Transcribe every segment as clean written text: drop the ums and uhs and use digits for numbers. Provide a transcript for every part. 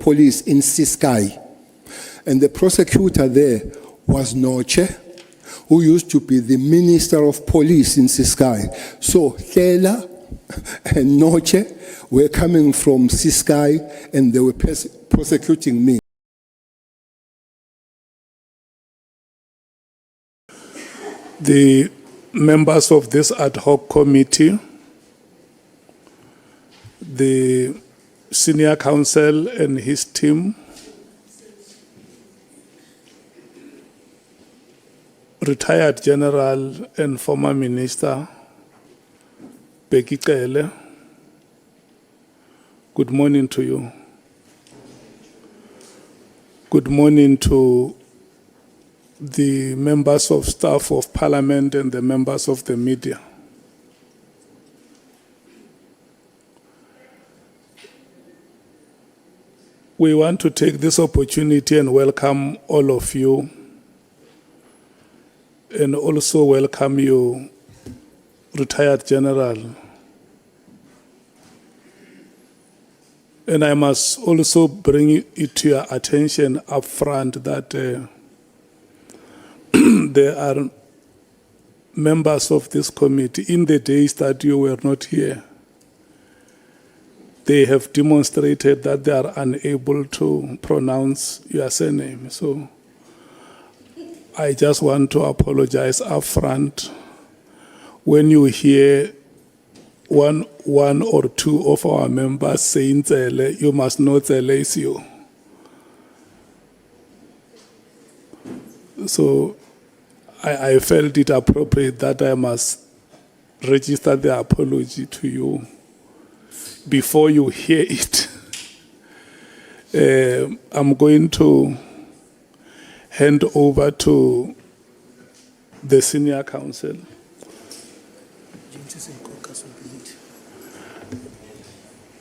Police in Ciskei. And the prosecutor there was Noche, who used to be the Minister of Police in Ciskei. So Cele and Noche were coming from Ciskei and they were prosecuting me. The members of this ad hoc committee, the senior counsel and his team, retired General and former Minister Bheki Cele, good morning to you. Good morning to the members of staff of Parliament and the members of the media. We want to take this opportunity and welcome all of you, and also welcome you, retired General. And I must also bring it to your attention up front that there are members of this committee, in the days that you were not here, they have demonstrated that they are unable to pronounce your surname. So I just want to apologize up front. When you hear one or two of our members saying Cele, you must know Cele is you. So I felt it appropriate that I must register the apology to you before you hear it. I'm going to hand over to the senior counsel.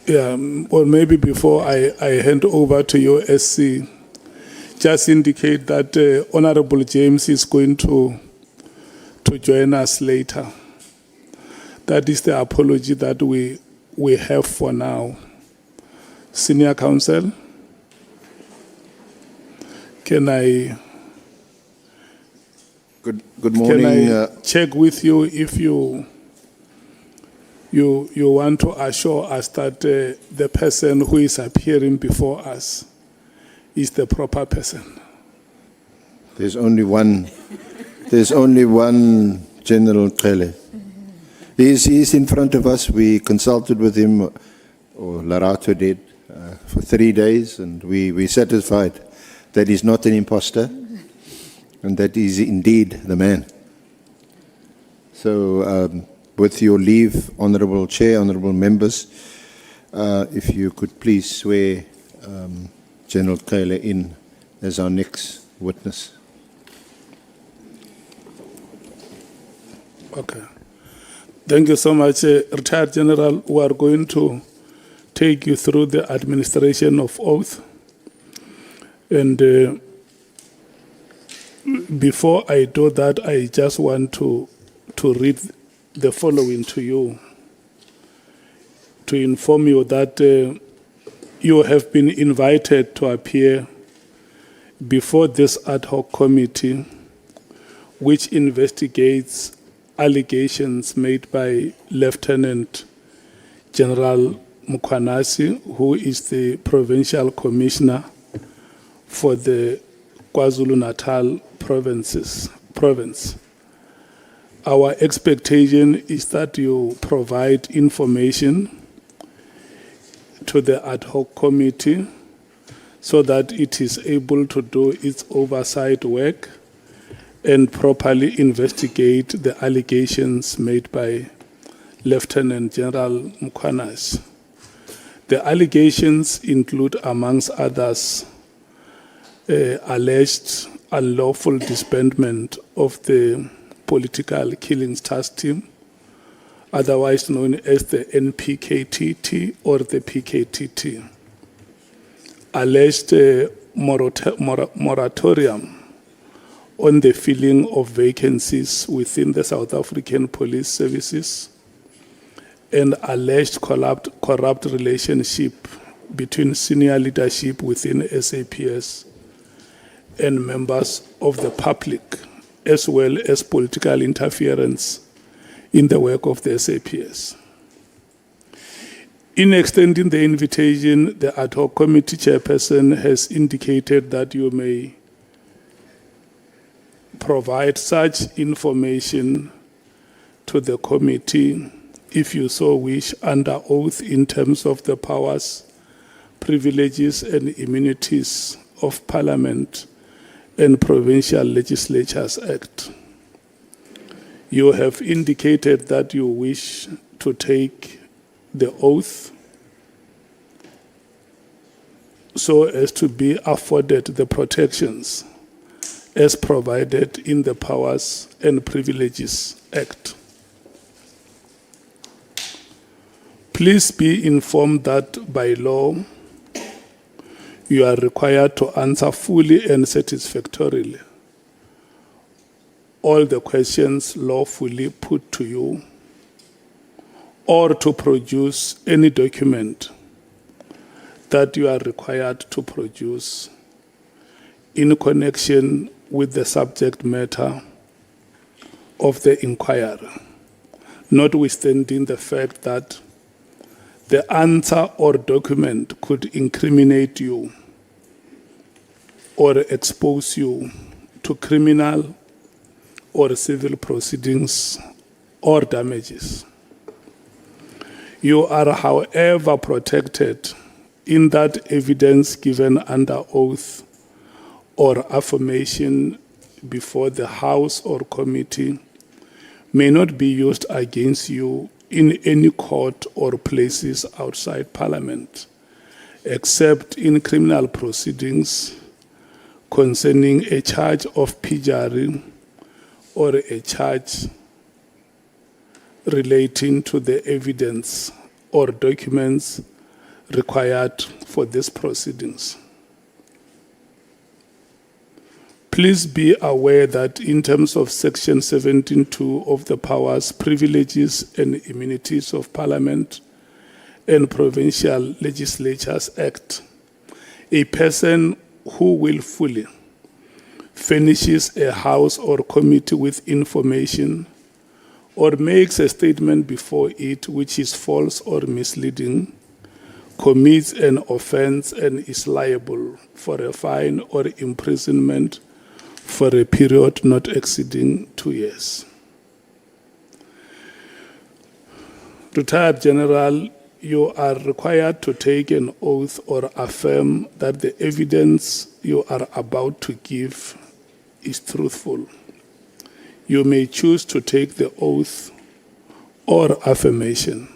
Yeah, or maybe before I hand over to you, SC, just indicate that Honorable James is going to join us later. That is the apology that we have for now. Senior counsel, can I good morning. Can I check with you if you want to assure us that the person who is appearing before us is the proper person? There's only one General Cele. He's in front of us. We consulted with him, or Larato did, for 3 days, and we're satisfied that he's not an imposter and that he's indeed the man. So with your leave, Honourable Chair, Honourable Members, if you could please swear General Cele in as our next witness. Okay. Thank you so much, Retired General. We are going to take you through the administration of oath. And before I do that, I just want to read the following to you, to inform you that you have been invited to appear before this ad hoc committee, which investigates allegations made by Lieutenant General Mkhwanasi, who is the Provincial Commissioner for the KwaZulu-Natal province. Our expectation is that you provide information to the ad hoc committee so that it is able to do its oversight work and properly investigate the allegations made by Lieutenant General Mkhwanasi. The allegations include, amongst others, alleged unlawful disbandment of the Political Killings Task Team, otherwise known as the NPKTT or the PKTT. Alleged moratorium on the filling of vacancies within the South African Police Services, and alleged corrupt relationship between senior leadership within SAPS and members of the public, as well as political interference in the work of the SAPS. In extending the invitation, the ad hoc committee chairperson has indicated that you may provide such information to the committee if you so wish under oath in terms of the powers, privileges and immunities of Parliament and Provincial Legislatures Act. You have indicated that you wish to take the oath so as to be afforded the protections as provided in the Powers and Privileges Act. Please be informed that by law, you are required to answer fully and satisfactorily all the questions lawfully put to you, or to produce any document that you are required to produce in connection with the subject matter of the inquiry, notwithstanding the fact that the answer or document could incriminate you or expose you to criminal or civil proceedings or damages. You are, however, protected in that evidence given under oath or affirmation before the House or committee may not be used against you in any court or places outside Parliament, except in criminal proceedings concerning a charge of perjury or a charge relating to the evidence or documents required for these proceedings. Please be aware that in terms of Section 17.2 of the Powers, Privileges and Immunities of Parliament and Provincial Legislatures Act, a person who willfully furnishes a house or committee with information or makes a statement before it which is false or misleading, commits an offense and is liable for a fine or imprisonment for a period not exceeding 2 years. Retired General, you are required to take an oath or affirm that the evidence you are about to give is truthful. You may choose to take the oath or affirmation.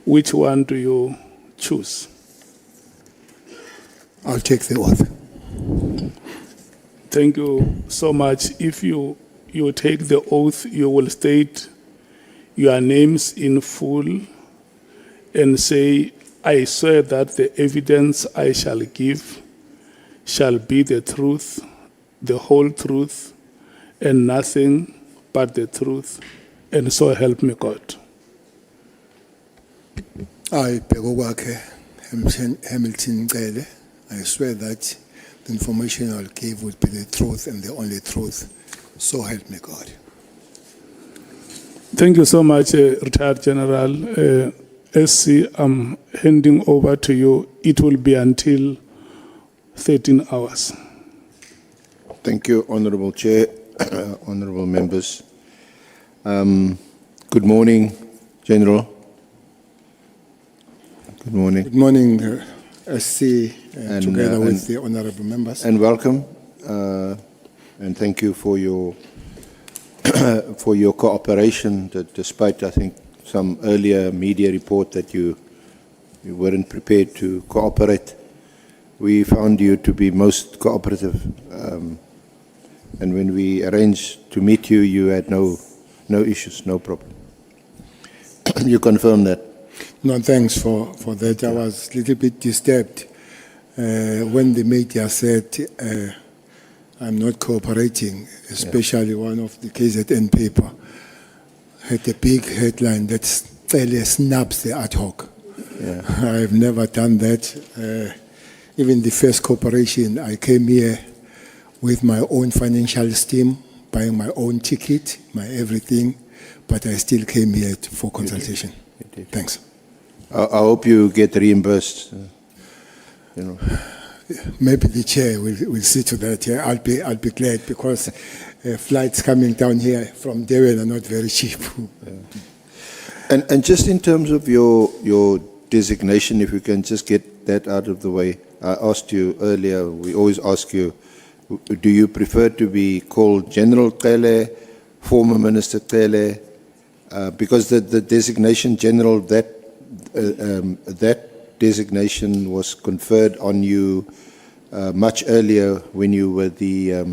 Which one do you choose? I'll take the oath. Thank you so much. If you take the oath, you will state your names in full and say, I swear that the evidence I shall give shall be the truth, the whole truth, and nothing but the truth, and so help me God. I, Bheki Cele, I swear that the information I'll give will be the truth and the only truth. So help me God. Thank you so much, Retired General. SC, I'm handing over to you. It will be until 13 hours. Thank you, Honourable Chair, honourable members. Good morning, General. Good morning. Good morning, SC, together with the honourable members. And welcome, and thank you for your for your cooperation, despite, I think, some earlier media report that you weren't prepared to cooperate. We found you to be most cooperative, and when we arranged to meet you, you had no issues, no problem. You confirm that? No, thanks for that. I was a little bit disturbed when the media said I'm not cooperating, especially one of the KZN paper had a big headline that Cele snaps the ad hoc. Yeah. I've never done that. Even the first corporation, I came here with my own financial steam, buying my own ticket, my everything, but I still came here for consultation. You did. Thanks. I hope you get reimbursed. You know. Maybe the chair will see to that. Yeah, I'll be glad because flights coming down here from Durban are not very cheap. And just in terms of your designation, if we can just get that out of the way. I asked you earlier, we always ask you, do you prefer to be called General Cele, former Minister Cele? Because the designation General, that designation was conferred on you much earlier when you were the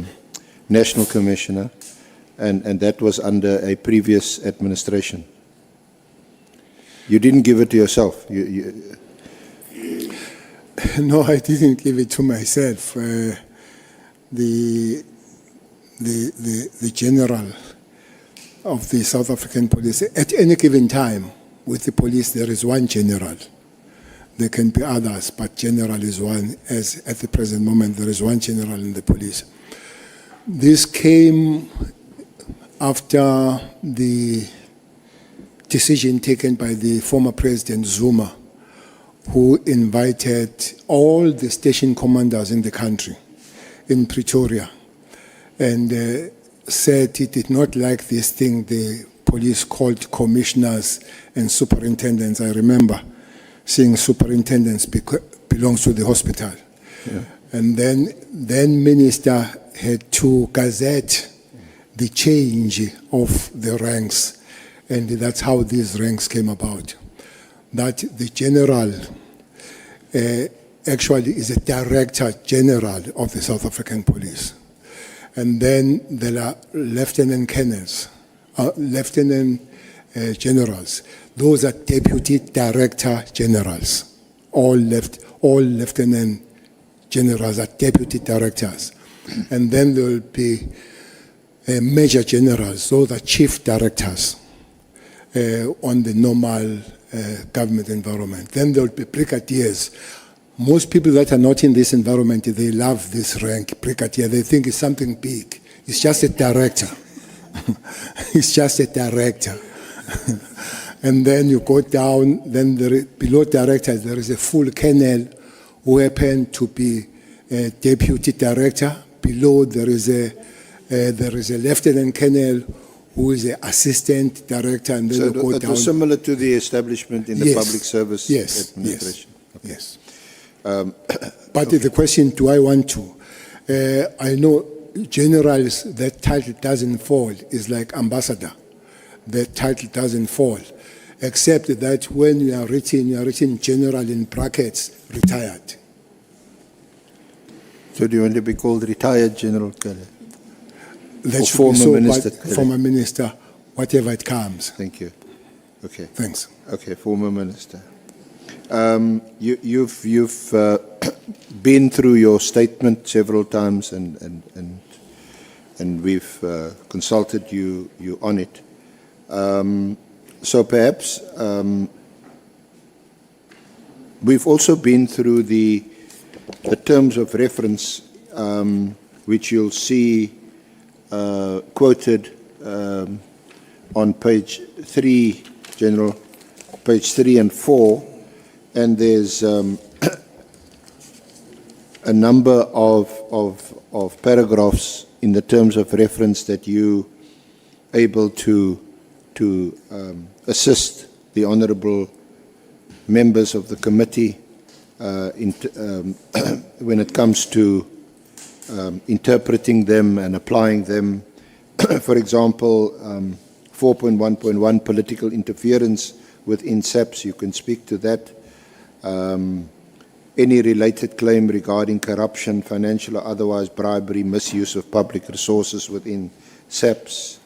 National Commissioner, and that was under a previous administration. You didn't give it to yourself. No, I didn't give it to myself. The general of the South African police, at any given time with the police, there is one general. There can be others, but general is one. As at the present moment, there is one general in the police. This came after the decision taken by the former President Zuma, who invited all the station commanders in the country, in Pretoria, and said he did not like this thing the police called commissioners and superintendents. I remember seeing superintendents belongs to the hospital. Yeah. And then minister had to gazette the change of the ranks, and that's how these ranks came about. That the general actually is a director general of the South African police. And then there are lieutenant colonels, lieutenant generals. Those are deputy director generals. All lieutenant generals are deputy directors. And then there will be major generals. Those are chief directors on the normal government environment. Then there will be brigadiers. Most people that are not in this environment, they love this rank, brigadier. They think it's something big. It's just a director. It's just a director. And then you go down, then below director, there is a full colonel who happened to be a deputy director. Below, there is a lieutenant colonel who is an assistant director, and then So you go it down. was similar to the establishment in the public service administration. Yes. But the question, do I want to? I know generals, that title doesn't fall. It's like ambassador. That title doesn't fall. Except that when you are written general in brackets, retired. So do you want to be called retired General Cele? That Or should former be so, minister. but former minister, whatever it comes. Thank you. Okay. Thanks. Okay, former minister. You've been through your statement several times, and we've consulted you on it. So perhaps we've also been through the terms of reference, which you'll see quoted on page 3, General, page 3 and 4, and there's a number of paragraphs in the terms of reference that you able to assist the honourable members of the committee when it comes to interpreting them and applying them. For example, 4.1.1, political interference within SAPS, you can speak to that. Any related claim regarding corruption, financial or otherwise bribery, misuse of public resources within SAPS,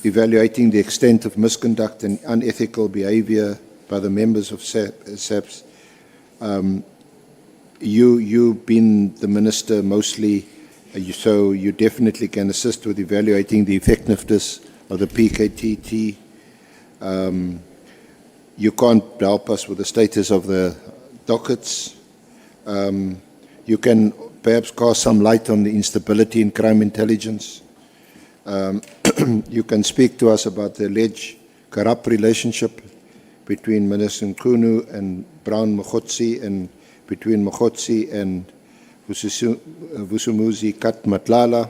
evaluating the extent of misconduct and unethical behavior by the members of SAPS. You've been the minister mostly, so you definitely can assist with evaluating the effectiveness of the PKTT. You can't help us with the status of the dockets. You can perhaps cast some light on the instability in crime intelligence. You can speak to us about the alleged corrupt relationship between Minister Nkunu and Brown Mogotsi, and between Mogotsi and Vusumuzi Kat Matlala.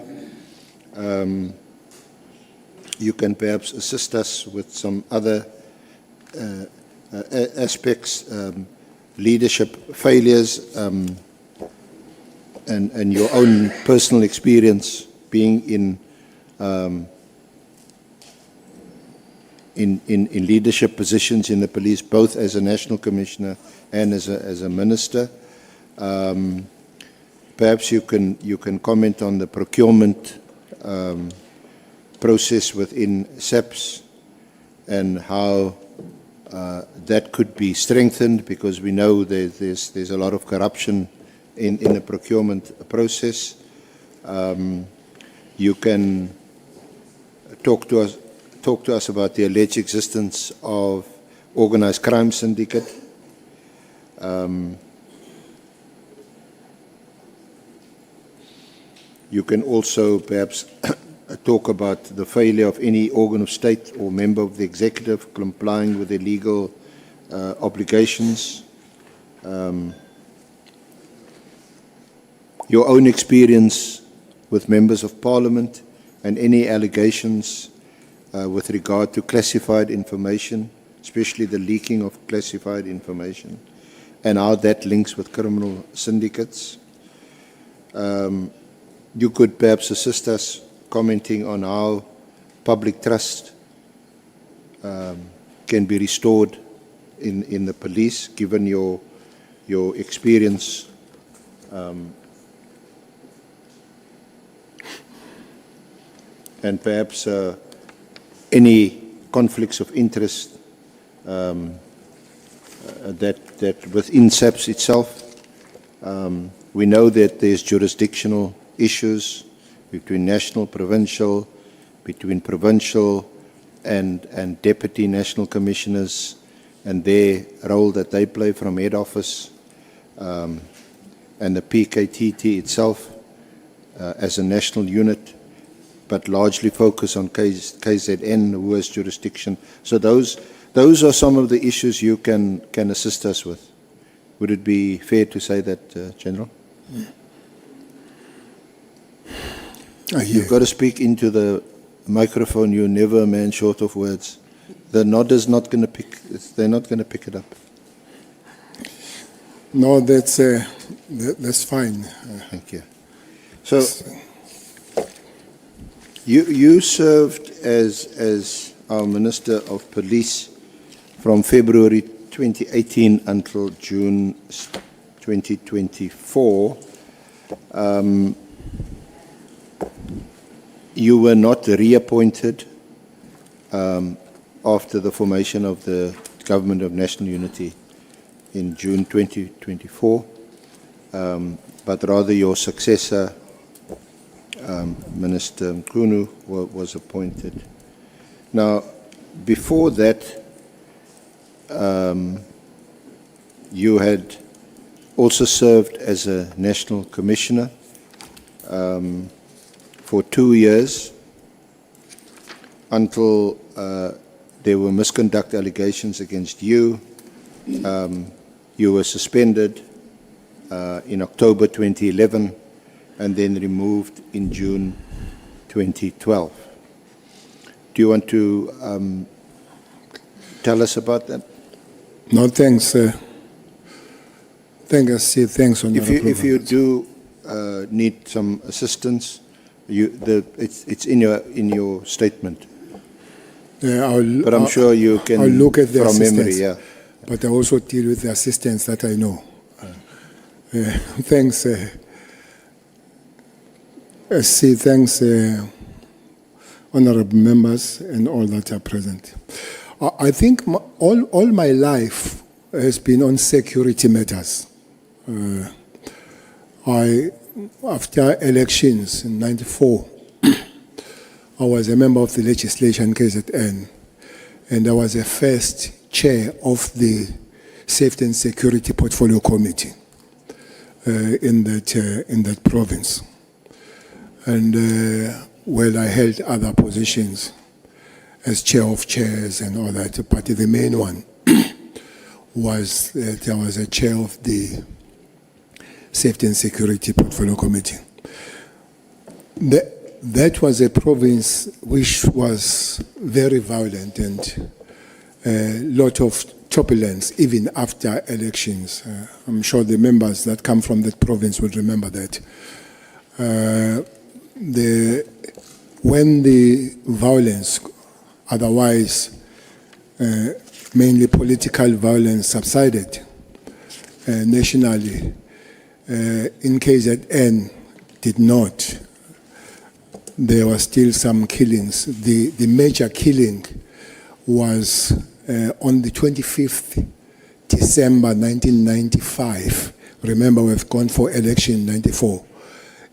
You can perhaps assist us with some other aspects, leadership failures, and your own personal experience being in leadership positions in the police, both as a national commissioner and as a minister. Perhaps you can comment on the procurement process within SAPS and how that could be strengthened, because we know there's a lot of corruption in the procurement process. You can talk to us about the alleged existence of organized crime syndicate. You can also perhaps talk about the failure of any organ of state or member of the executive complying with their legal obligations. Your own experience with members of parliament and any allegations with regard to classified information, especially the leaking of classified information, and how that links with criminal syndicates. You could perhaps assist us commenting on how public trust can be restored in the police, given your experience and perhaps any conflicts of interest that within SAPS itself. We know that there's jurisdictional issues between national, provincial, between provincial and deputy national commissioners, and their role that they play from head office, and the PKTT itself as a national unit, but largely focus on KZN, who has jurisdiction. So those are some of the issues you can assist us with. Would it be fair to say that, General? You've got to speak into the microphone. You're never a man short of words. The nodder's not going to pick. They're not going to pick it up. No, that's fine. Thank you. So you served as our Minister of Police from February 2018 until June 2024. You were not reappointed after the formation of the Government of National Unity in June 2024, but rather your successor, Minister Nkunu, was appointed. Now, before that, you had also served as a National Commissioner for 2 years until there were misconduct allegations against you. You were suspended in October 2011 and then removed in June 2012. Do you want to tell us about that? No, thanks. Thanks on If you do need some assistance, it's in your statement. But I'm sure you can, I'll look at the from assistance, memory, yeah. But I also deal with the assistance that I know. Thanks. Thanks, honorable members and all that are present. I think all my life has been on security matters. After elections in '94, I was a member of the legislation KZN, and I was a first chair of the Safety and Security Portfolio Committee in that province. And I held other positions as chair of chairs and all that, but the main one was that I was a chair of the Safety and Security Portfolio Committee. That was a province which was very violent and a lot of turbulence even after elections. I'm sure the members that come from that province will remember that. When the violence, otherwise mainly political violence, subsided nationally, in KZN did not. There were still some killings. The major killing was on the 25th December 1995. Remember, we've gone for election in 94.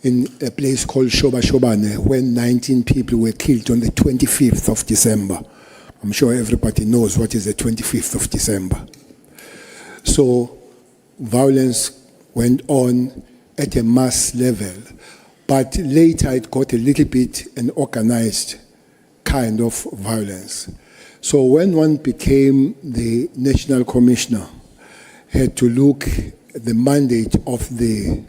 In a place called Shoba Shobane, when 19 people were killed on the 25th of December. I'm sure everybody knows what is the 25th of December. So violence went on at a mass level, but later it got a little bit an organized kind of violence. So when one became the National Commissioner, had to look at the mandate of the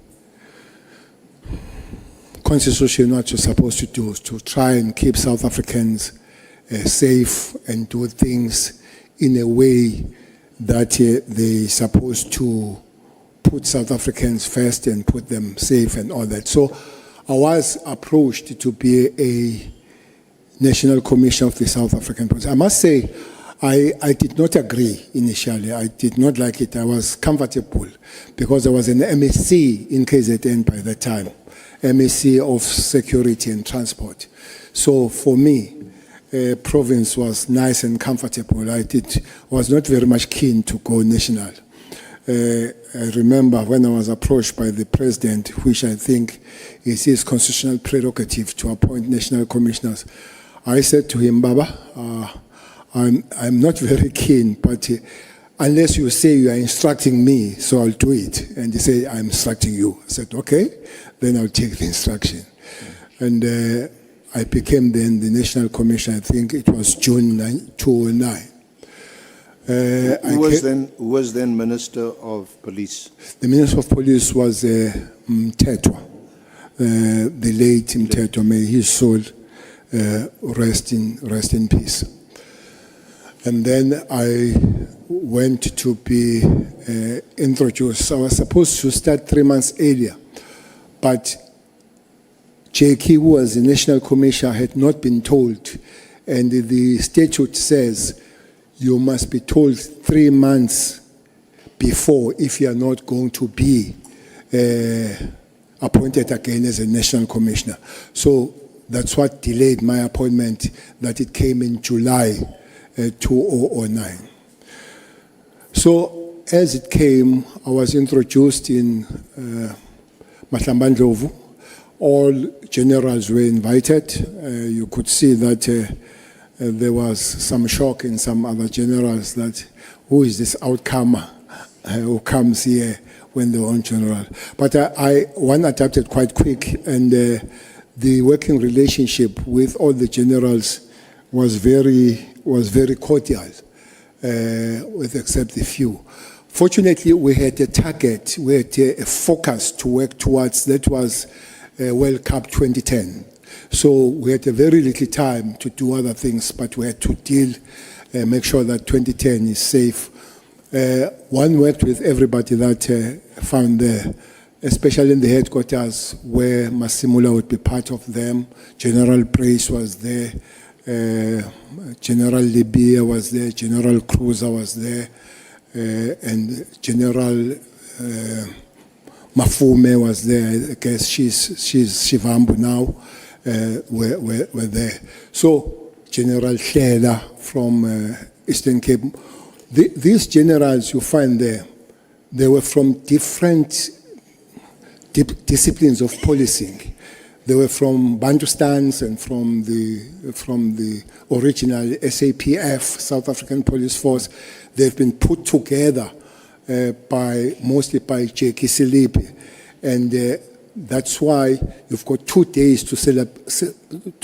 Constitution, what you're supposed to do is to try and keep South Africans safe and do things in a way that they're supposed to put South Africans first and put them safe and all that. So I was approached to be a National Commissioner of the South African Police. I must say, I did not agree initially. I did not like it. I was comfortable because I was an MSc in KZN by that time. MSc of Security and Transport. So for me, province was nice and comfortable. I was not very much keen to go national. I remember when I was approached by the president, which I think is his constitutional prerogative to appoint national commissioners, I said to him, Baba, I'm not very keen, but unless you say you are instructing me, so I'll do it. And he said, I'm instructing you. I said, okay, then I'll take the instruction. And I became then the National Commissioner, I think it was June 2009. Who was then Minister of Police? The Minister of Police was Mthethwa, the late Mthethwa. May his soul rest in peace. And then I went to be introduced. I was supposed to start 3 months earlier, but Bheki, who was the National Commissioner, had not been told, and the statute says you must be told 3 months before if you are not going to be appointed again as a National Commissioner. So that's what delayed my appointment, that it came in July 2009. So as it came, I was introduced in Mahlambandlovu. All generals were invited. You could see that there was some shock in some other generals that who is this outcomer who comes here when they're on general. But one adapted quite quick, and the working relationship with all the generals was very cordial, with except a few. Fortunately, we had a target, we had a focus to work towards. That was World Cup 2010. So we had a very little time to do other things, but we had to make sure that 2010 is safe. One worked with everybody that found there, especially in the headquarters where Masimula would be part of them. General Brace was there, General Libya was there, General Cruiser was there, and General Mafume was there. I guess she's Shivambu now. Were there. So General Hlela from Eastern Cape. These generals you find there, they were from different disciplines of policing. They were from Bantustans and from the original SAPF, South African Police Force. They've been put together mostly by Bheki Cele, and that's why you've got 2 days to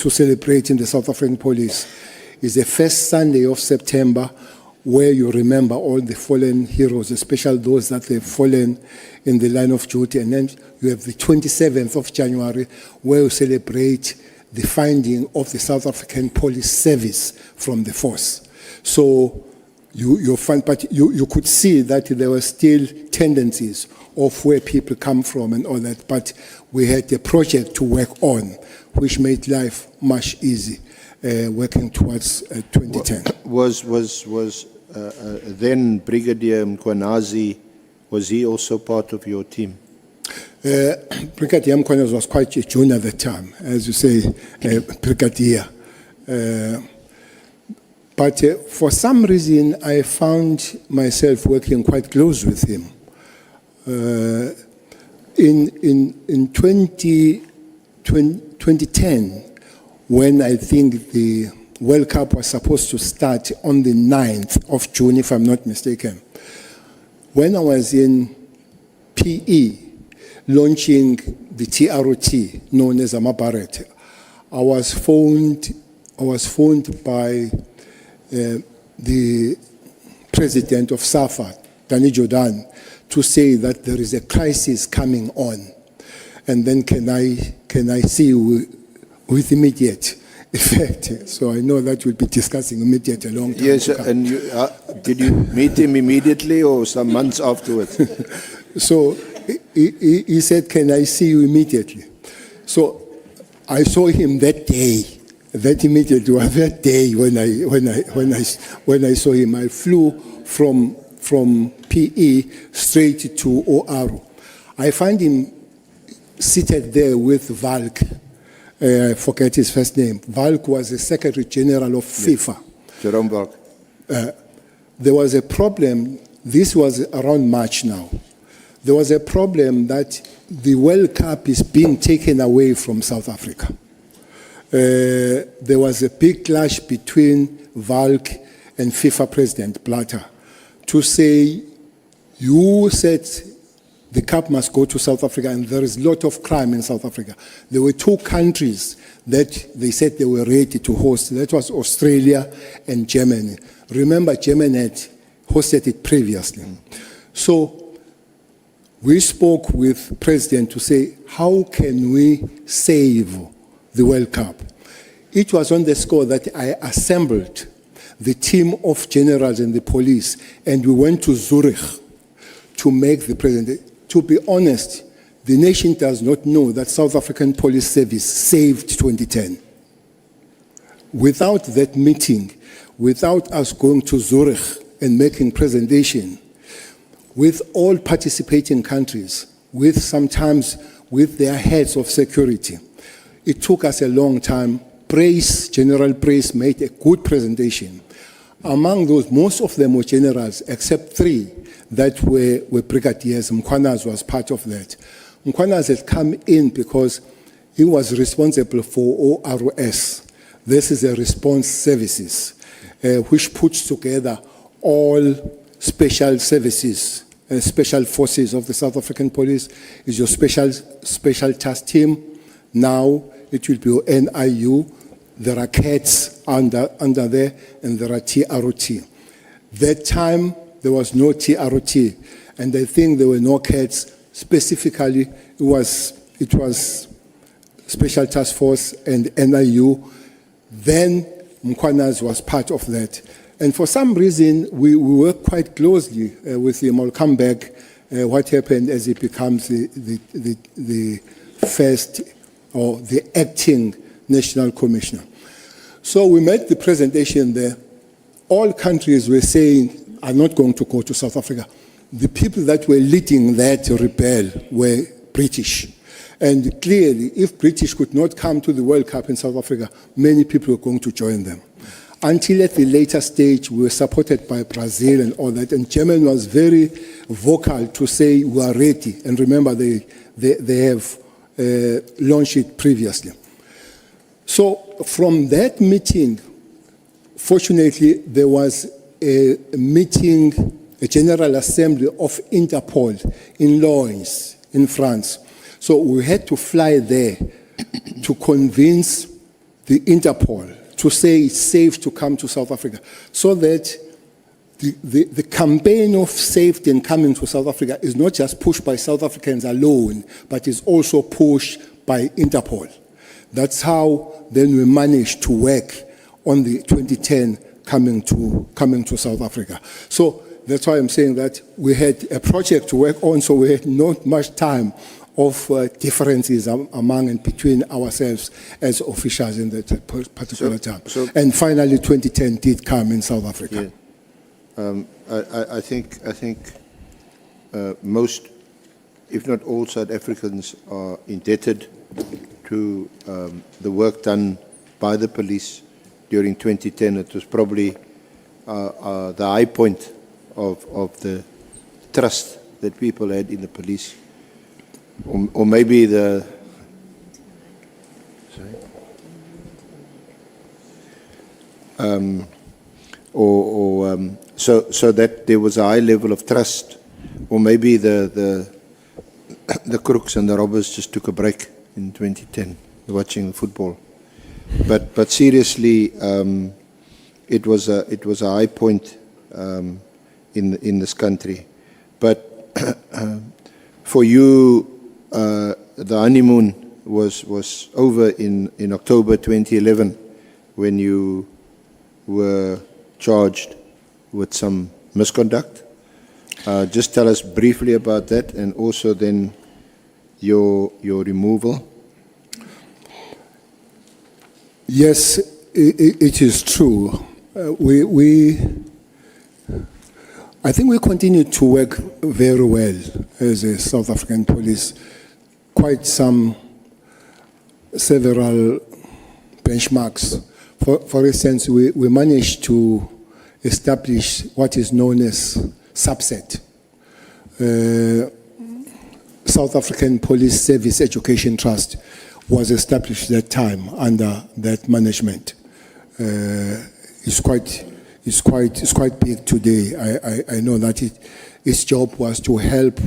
celebrate in the South African Police. It's the first Sunday of September, where you remember all the fallen heroes, especially those that have fallen in the line of duty. And then you have the 27th of January, where you celebrate the finding of the South African Police Service from the force. So you could see that there were still tendencies of where people come from and all that, but we had a project to work on, which made life much easier. Working towards 2010. Was then Brigadier Mkhwanazi, was he also part of your team? Brigadier Mkhwanazi was quite a junior at the time, as you say, Brigadier. But for some reason, I found myself working quite close with him. In 2010, when I think the World Cup was supposed to start on the 9th of June, if I'm not mistaken. When I was in PE, launching the TROT, known as Amabaret, I was phoned by the president of SAFA, Danny Jordan, to say that there is a crisis coming on. And then can I see you with immediate effect? So I know that we'll be discussing immediate a long time. Yes, and did you meet him immediately or some months afterwards? So he said, can I see you immediately? So I saw him that day, that immediately, or that day when I saw him. I flew from PE straight to OR. I find him seated there with Valk. I forget his first name. Valk was the Secretary General of FIFA. Jerome Valk. There was a problem. This was around March now. There was a problem that the World Cup is being taken away from South Africa. There was a big clash between Valk and FIFA President Blatter to say, you said the cup must go to South Africa, and there is a lot of crime in South Africa. There were 2 countries that they said they were ready to host. That was Australia and Germany. Remember, Germany had hosted it previously. So we spoke with President to say, how can we save the World Cup? It was on the score that I assembled the team of generals and the police, and we went to Zurich to make the president. To be honest, the nation does not know that South African Police Service saved 2010. Without that meeting, without us going to Zurich and making presentation, with all participating countries, sometimes with their heads of security, it took us a long time. General Praise made a good presentation. Among those, most of them were generals, except 3 that were brigadiers. Mkhwanazi was part of that. Mkhwanazi had come in because he was responsible for ORS. This is a response services, which puts together all special services, special forces of the South African Police. Is your special task team. Now it will be NIU. There are CATs under there, and there are TROT. That time, there was no TROT, and I think there were no CATs. Specifically, it was Special Task Force and NIU. Then Mkhwanazi was part of that. And for some reason, we worked quite closely with him. I'll come back what happened as he becomes the first or the acting National Commissioner. So we made the presentation there. All countries were saying, are not going to go to South Africa. The people that were leading that rebel were British. And clearly, if British could not come to the World Cup in South Africa, many people were going to join them. Until at the later stage, we were supported by Brazil and all that. And Germany was very vocal to say, we are ready. And remember, they have launched it previously. So from that meeting, fortunately, there was a meeting, a General Assembly of Interpol in Lens, in France. So we had to fly there to convince the Interpol to say it's safe to come to South Africa, so that the campaign of safety and coming to South Africa is not just pushed by South Africans alone, but is also pushed by Interpol. That's how then we managed to work on the 2010 coming to South Africa. So that's why I'm saying that we had a project to work on, so we had not much time of differences among and between ourselves as officials in that particular time. And finally, 2010 did come in South Africa. Yeah. I think most, if not all, South Africans are indebted to the work done by the police during 2010. It was probably the high point of the trust that people had in the police, or maybe the. Sorry. So that there was a high level of trust, or maybe the crooks and the robbers just took a break in 2010, watching football. But seriously, it was a high point in this country. But for you, the honeymoon was over in October 2011, when you were charged with some misconduct. Just tell us briefly about that, and also then your removal. Yes, it is true. I think we continue to work very well as a South African police. Quite several benchmarks. For instance, we managed to establish what is known as SAPSET, South African Police Service Education Trust, was established at that time under that management. It's quite big today. I know that its job was to help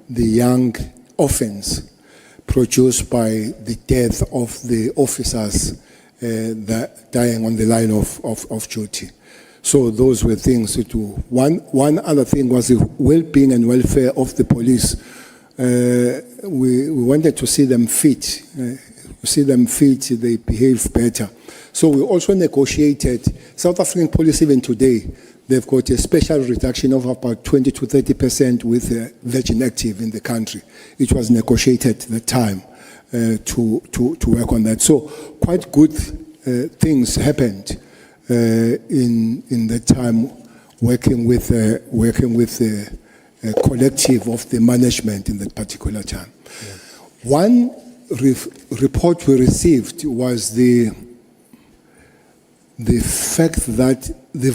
the young orphans produced by the death of the officers that dying on the line of duty. So those were things to do. One other thing was the well-being and welfare of the police. We wanted to see them fit. They behave better. So we also negotiated. South African police, even today, they've got a special reduction of about 20 to 30% with Virgin Active in the country. It was negotiated at the time to work on that. So quite good things happened in that time, working with a collective of the management in that particular time. Yeah. One report we received was the fact that the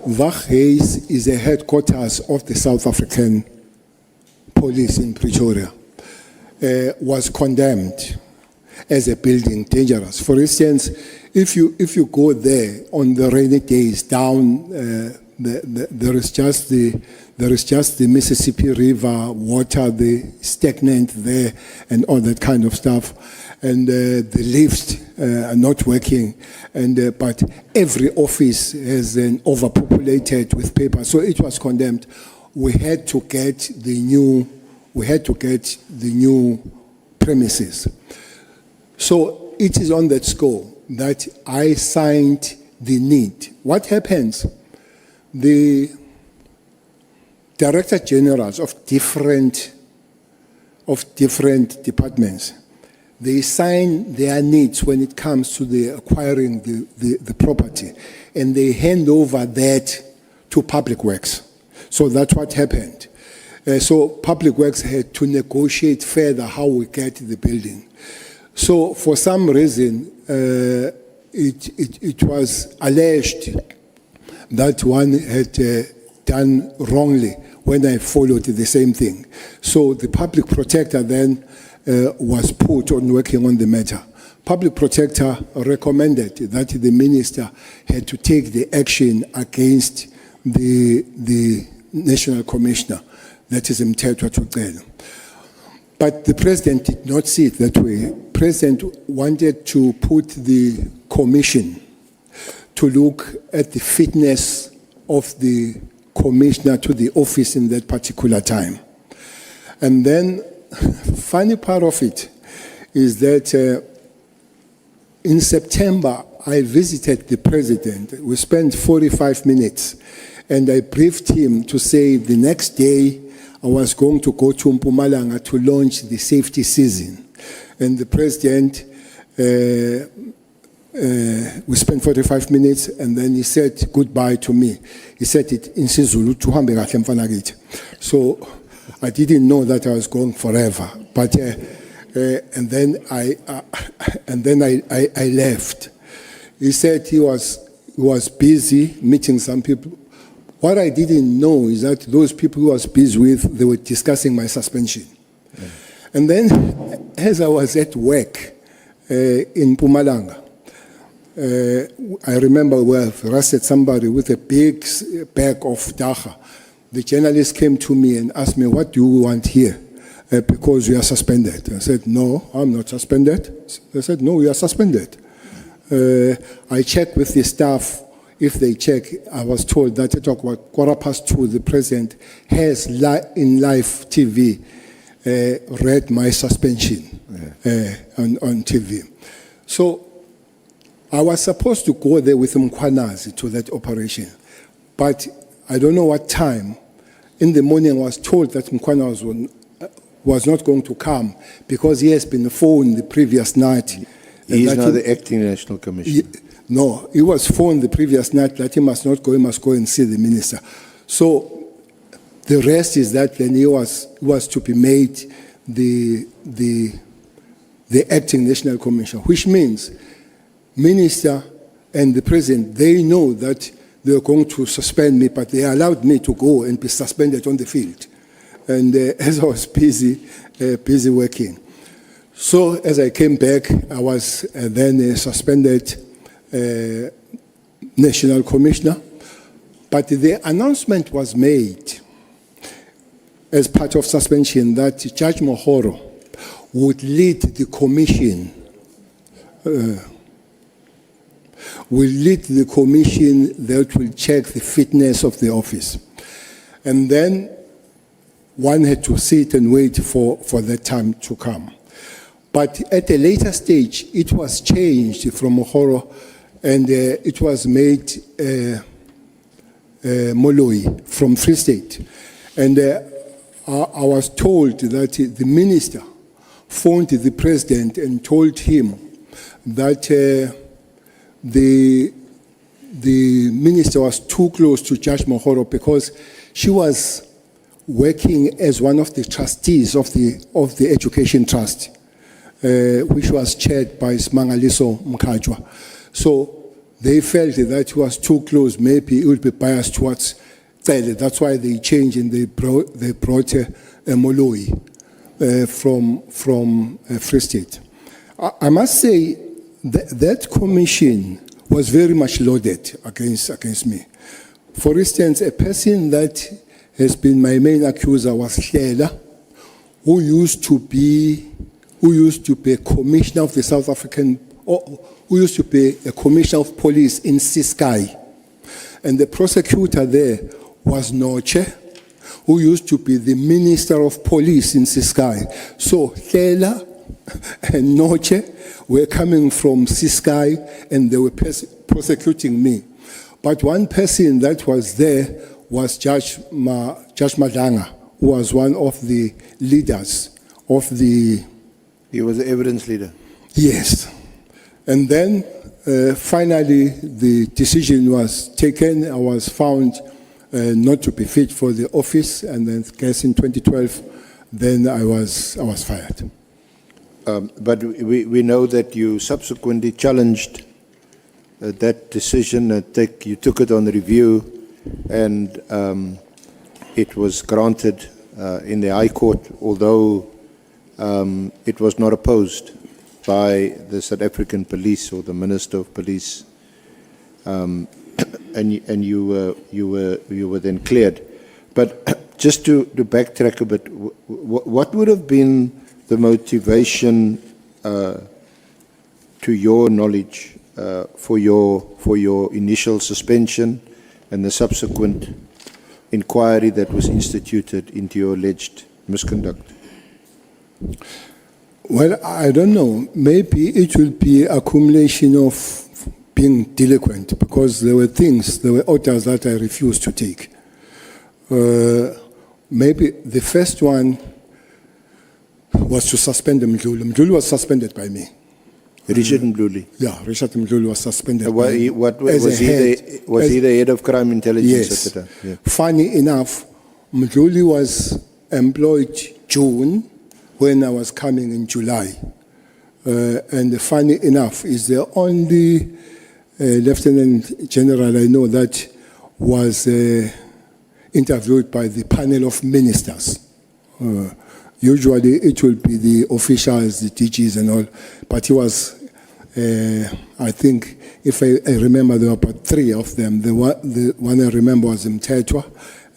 Waghuis is a headquarters of the South African police in Pretoria, was condemned as a building dangerous. For instance, if you go there on the rainy days down, there is just the Mississippi River water, the stagnant there, and all that kind of stuff, and the lifts are not working, and but every office is overpopulated with paper, so it was condemned. We had to get the new premises. So it is on that score that I signed the need. What happens? The director generals of different departments, they sign their needs when it comes to the acquiring the property, and they hand over that to Public Works. So that's what happened. So Public Works had to negotiate further how we get the building. So for some reason, it was alleged that one had done wrongly when I followed the same thing. So the public protector then was put on working on the matter. Public protector recommended that the minister had to take the action against the national commissioner, that is Mthethwa Thucelo. But the president did not see it that way. President wanted to put the commission to look at the fitness of the commissioner to the office in that particular time. And then, funny part of it is that in September, I visited the president. We spent 45 minutes, and I briefed him to say the next day I was going to go to Mpumalanga to launch the safety season. And the president, we spent 45 minutes, and then he said goodbye to me. He said it in Sizulu, "Tuhambe kahle mfana kithi." So I didn't know that I was going forever. But and then I left. He said he was busy meeting some people. What I didn't know is that those people who I was busy with, they were discussing my suspension. Yeah. And then, as I was at work in Mpumalanga, I remember we arrested somebody with a big bag of dagga. The journalist came to me and asked me, "What do you want here? Because you are suspended." I said, "No, I'm not suspended." They said, "No, you are suspended." I checked with the staff. If they check, I was told that at 2:15, the president has in live TV read my suspension on TV. So I was supposed to go there with Mkhwanazi to that operation, but I don't know what time. In the morning, I was told that Mkhwanazi was not going to come because he has been phoned the previous night. He is now the acting national commissioner. No, he was phoned the previous night that he must not go, he must go and see the minister. So the rest is that then he was to be made the acting national commissioner, which means minister and the president, they know that they are going to suspend me, but they allowed me to go and be suspended on the field. And as I was busy working. So as I came back, I was then suspended national commissioner. But the announcement was made as part of suspension that Judge Mohoro would lead the commission, that will check the fitness of the office. And then one had to sit and wait for that time to come. But at a later stage, it was changed from Mohoro, and it was made Moloi from Free State. And I was told that the minister phoned the president and told him that the minister was too close to Judge Mohoro because she was working as one of the trustees of the Education Trust, which was chaired by Smangaliso Mkajwa. So they felt that he was too close. Maybe it would be biased towards Cele. That's why they changed and they brought Moloi from Free State. I must say that commission was very much loaded against me. For instance, a person that has been my main accuser was Hlela, who used to be a commissioner of the South African, or who used to be a commissioner of police in Ciskei. And the prosecutor there was Noche, who used to be the minister of police in Ciskei. So Hlela and Noche were coming from Ciskei and they were prosecuting me. But one person that was there was Judge Madanga, who was one of the leaders of the... He was the evidence leader. Yes. And then finally the decision was taken. I was found not to be fit for the office, and then I guess in 2012, then I was fired. But we know that you subsequently challenged that decision. You took it on review, and it was granted in the High Court, although it was not opposed by the South African Police or the Minister of Police, and you were then cleared. But just to backtrack a bit, what would have been the motivation, to your knowledge, for your initial suspension and the subsequent inquiry that was instituted into your alleged misconduct? Well, I don't know. Maybe it will be accumulation of being delinquent, because there were orders that I refused to take. Maybe the first one was to suspend Mdluli. Mdluli was suspended by me. Richard Mdluli. Yeah, Richard Mdluli was suspended by Was me. he the head of crime intelligence Yes. at the time? Yeah. Funny enough, Mdluli was employed June when I was coming in July. And funny enough, is the only Lieutenant General I know that was interviewed by the panel of ministers. Usually it will be the officials, the DGs and all, but he was, I think, if I remember, there were about three of them. The one I remember was Mtetwa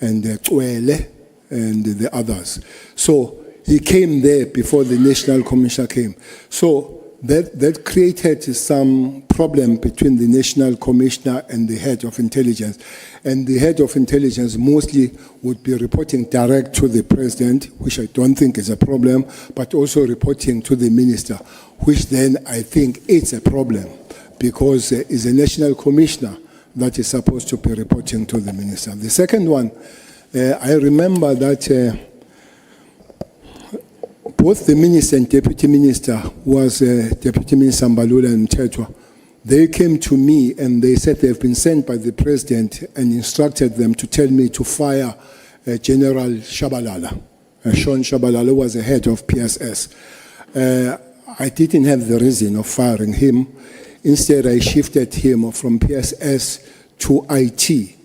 and Cele and the others. So he came there before the National Commissioner came. So that created some problem between the National Commissioner and the head of intelligence. And the head of intelligence mostly would be reporting direct to the president, which I don't think is a problem, but also reporting to the minister, which then I think it's a problem, because it's a National Commissioner that is supposed to be reporting to the minister. The second one, I remember that both the minister and deputy minister was Deputy Minister Mbalula and Mtetwa. They came to me and they said they've been sent by the president and instructed them to tell me to fire General Shabalala. Sean Shabalala was the head of PSS. I didn't have the reason of firing him. Instead, I shifted him from PSS to IT,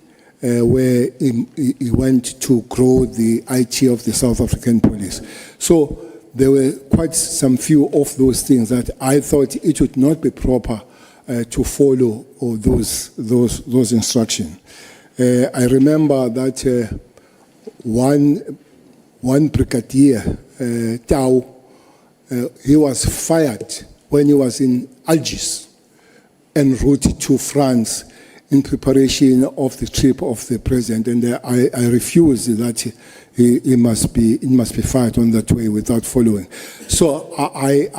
where he went to grow the IT of the South African Police. So there were quite some few of those things that I thought it would not be proper to follow all those instructions. I remember that one brigadier, Tau, he was fired when he was in Algiers en route to France in preparation of the trip of the president, and I refused that he must be fired on that way without following. So I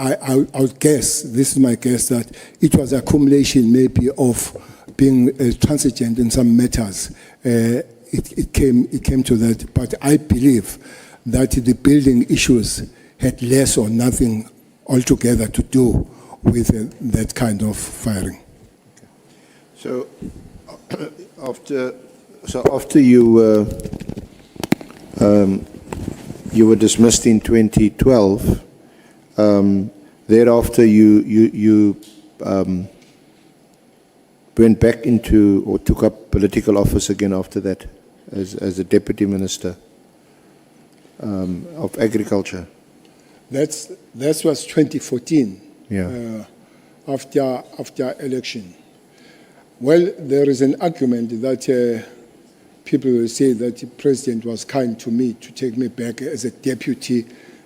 would guess, this is my guess, that it was accumulation maybe of being transigent in some matters. It came to that, but I believe that the building issues had less or nothing altogether to do with that kind of firing. So after you were dismissed in 2012, thereafter you went back into or took up political office again after that as a deputy minister of agriculture. That was 2014. Yeah. After election. Well, there is an argument that people will say that the president was kind to me to take me back as a deputy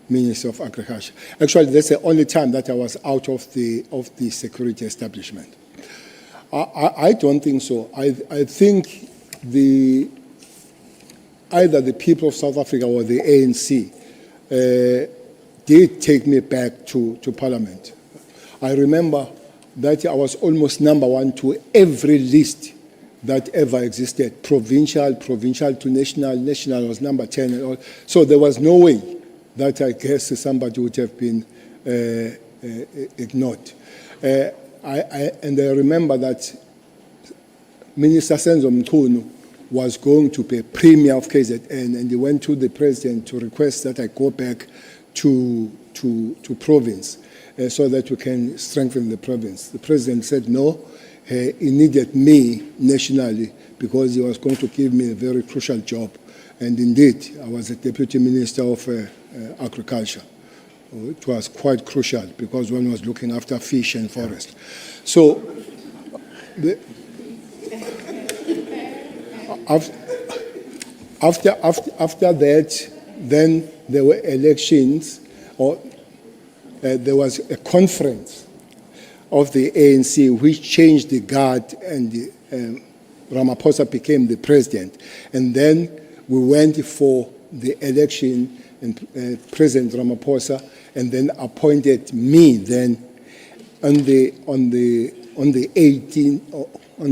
minister of agriculture. Actually, that's the only time that I was out of the security establishment. I don't think so. I think either the people of South Africa or the ANC did take me back to Parliament. I remember that I was almost number one to every list that ever existed, provincial to national. National was number 10 and all. So there was no way that I guess somebody would have been ignored. And I remember that Minister Senzo Mchunu was going to be premier of KZN, and he went to the president to request that I go back to province so that we can strengthen the province. The president said no. He needed me nationally because he was going to give me a very crucial job And indeed, I was the Deputy Minister of Agriculture. It was quite crucial because one was looking after fish and forest. So, after that, then there were elections, or there was a conference of the ANC which changed the guard, and Ramaphosa became the president. And then we went for the election, and President Ramaphosa, and then appointed me then on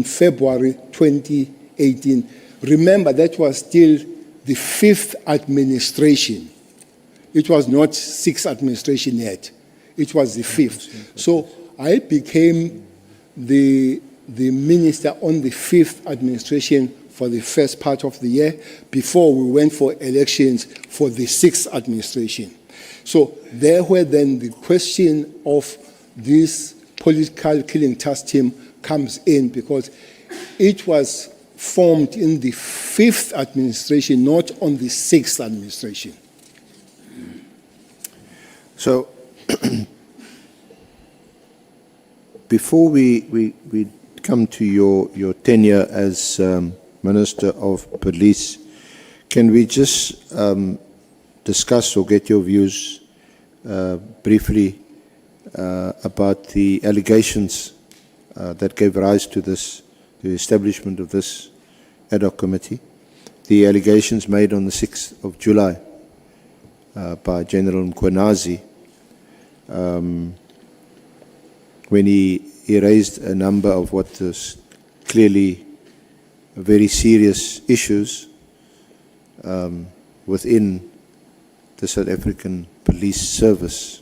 February 2018. Remember, that was still the 5th administration. It was not 6th administration yet. It was the 5th. So I became the minister on the 5th administration for the first part of the year before we went for elections for the 6th administration. So there where then the question of this political killing task team comes in, because it was formed in the 5th administration, not on the 6th administration. So, before we come to your tenure as Minister of Police, can we just discuss or get your views briefly about the allegations that gave rise to the establishment of this ad hoc committee? The allegations made on the 6th of July by General Mkhwanazi, when he raised a number of what was clearly very serious issues within the South African Police Service.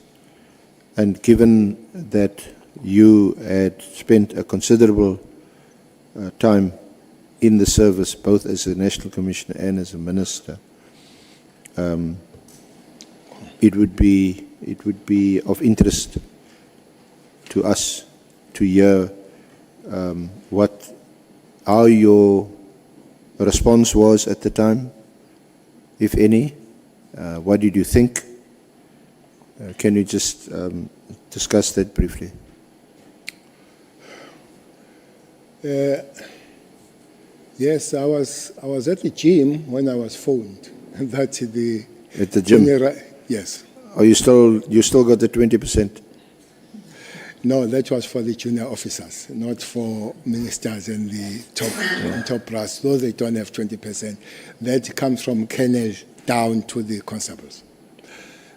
And given that you had spent a considerable time in the service, both as a National Commissioner and as a Minister, it would be of interest to us to hear how your response was at the time, if any. What did you think? Can you just discuss that briefly? Yes, I was at the gym when I was phoned. At the gym? Yes. Oh, you still got the 20%? No, that was for the junior officers, not for ministers and the top brass. Those they don't have 20%. That comes from colonel down to the constables.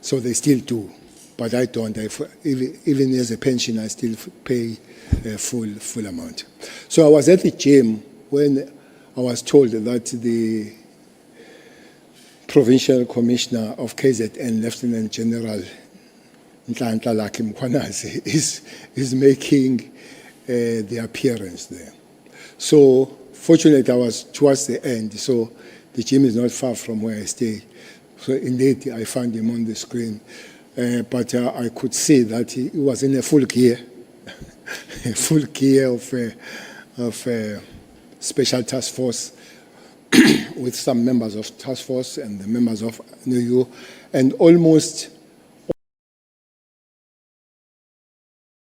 So they still do, but I don't. Even as a pension, I still pay a full amount. So I was at the gym when I was told that the Provincial Commissioner of KZN, Lieutenant General Nhlanhla Mkhwanazi, is making the appearance there. So fortunately, I was towards the end, so the gym is not far from where I stay. So indeed, I found him on the screen. But I could see that he was in a full gear, a full gear of special task force with some members of task force and the members of NUU, and almost